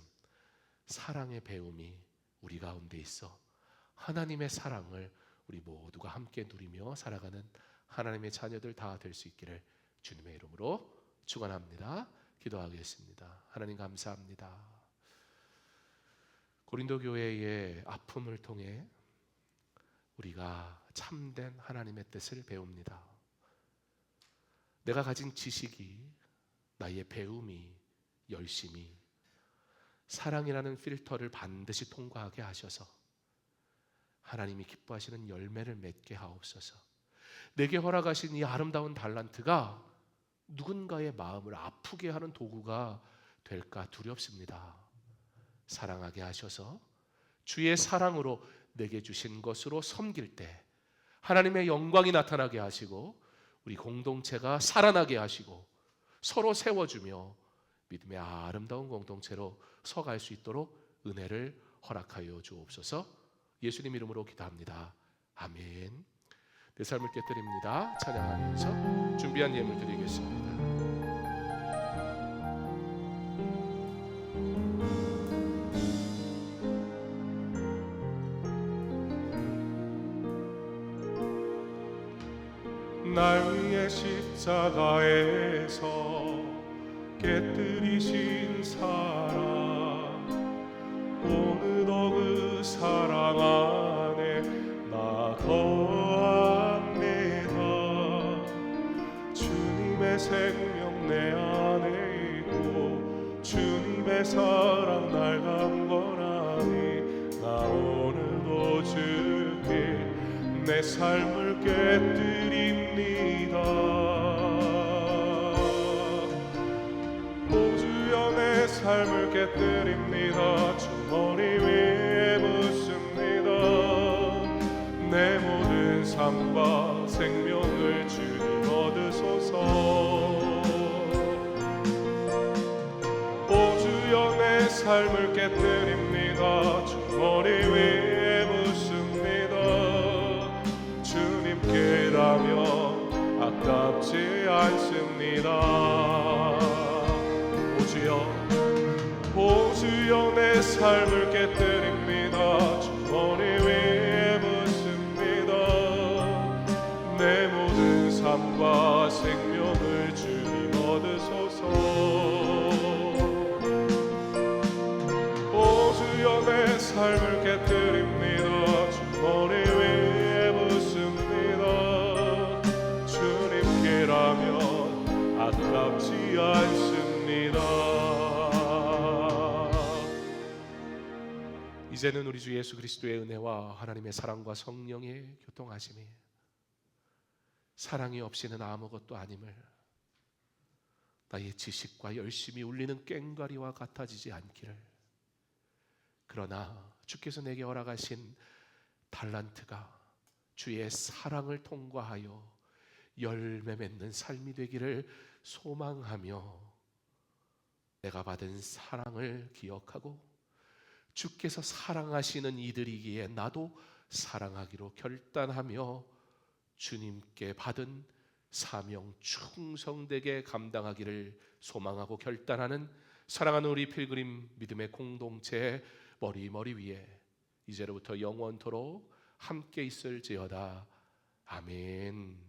사랑의 배움이 우리 가운데 있어 하나님의 사랑을 우리 모두가 함께 누리며 살아가는 하나님의 자녀들 다 될 수 있기를 주님의 이름으로 축원합니다. 기도하겠습니다. 하나님 감사합니다. 고린도 교회의 아픔을 통해 우리가 참된 하나님의 뜻을 배웁니다. 내가 가진 지식이, 나의 배움이, 열심이 사랑이라는 필터를 반드시 통과하게 하셔서 하나님이 기뻐하시는 열매를 맺게 하옵소서. 내게 허락하신 이 아름다운 달란트가 누군가의 마음을 아프게 하는 도구가 될까 두렵습니다. 사랑하게 하셔서 주의 사랑으로 내게 주신 것으로 섬길 때 하나님의 영광이 나타나게 하시고 우리 공동체가 살아나게 하시고 서로 세워주며 믿음의 아름다운 공동체로 서갈 수 있도록 은혜를 허락하여 주옵소서. 예수님 이름으로 기도합니다. 아멘. 내 삶을 깨뜨립니다. 찬양하면서 준비한 예물 드리겠습니다. 날 위해 십자가에서 깨뜨리신 사랑, 어느덧 그 사랑 안에 나 거합니다. 주님의 생명 내 안에 있고 주님의 사랑 날 강건하니 나 오늘도 주께 내 삶을 깨뜨립니다. 오 주여 내 삶을 깨뜨립니다. 주 머리 위에 붓습니다. 내 모든 삶과 생명을 주님 얻으소서. 오 주여 내 삶을 깨뜨립니다. 주 머리 위에 붓습니다. 주님께라면 아깝지 않습니다. 오 주여 내 삶을 깨뜨립니다. 주 머리 위에 붓습니다. 내 모든 삶과 생명을 주님 얻으소서. 오 주여 내 삶을 깨뜨립니다. 주 머리 위에 붓습니다. 주님께라면 아깝지 않습니다. 이제는 우리 주 예수 그리스도의 은혜와 하나님의 사랑과 성령의 교통하심이, 사랑이 없이는 아무것도 아님을 나의 지식과 열심히 울리는 꽹과리와 같아지지 않기를, 그러나 주께서 내게 허락하신 달란트가 주의 사랑을 통과하여 열매 맺는 삶이 되기를 소망하며 내가 받은 사랑을 기억하고 주께서 사랑하시는 이들이기에 나도 사랑하기로 결단하며 주님께 받은 사명 충성되게 감당하기를 소망하고 결단하는 사랑하는 우리 필그림 믿음의 공동체의 머리 위에 이제로부터 영원토록 함께 있을지어다. 아멘.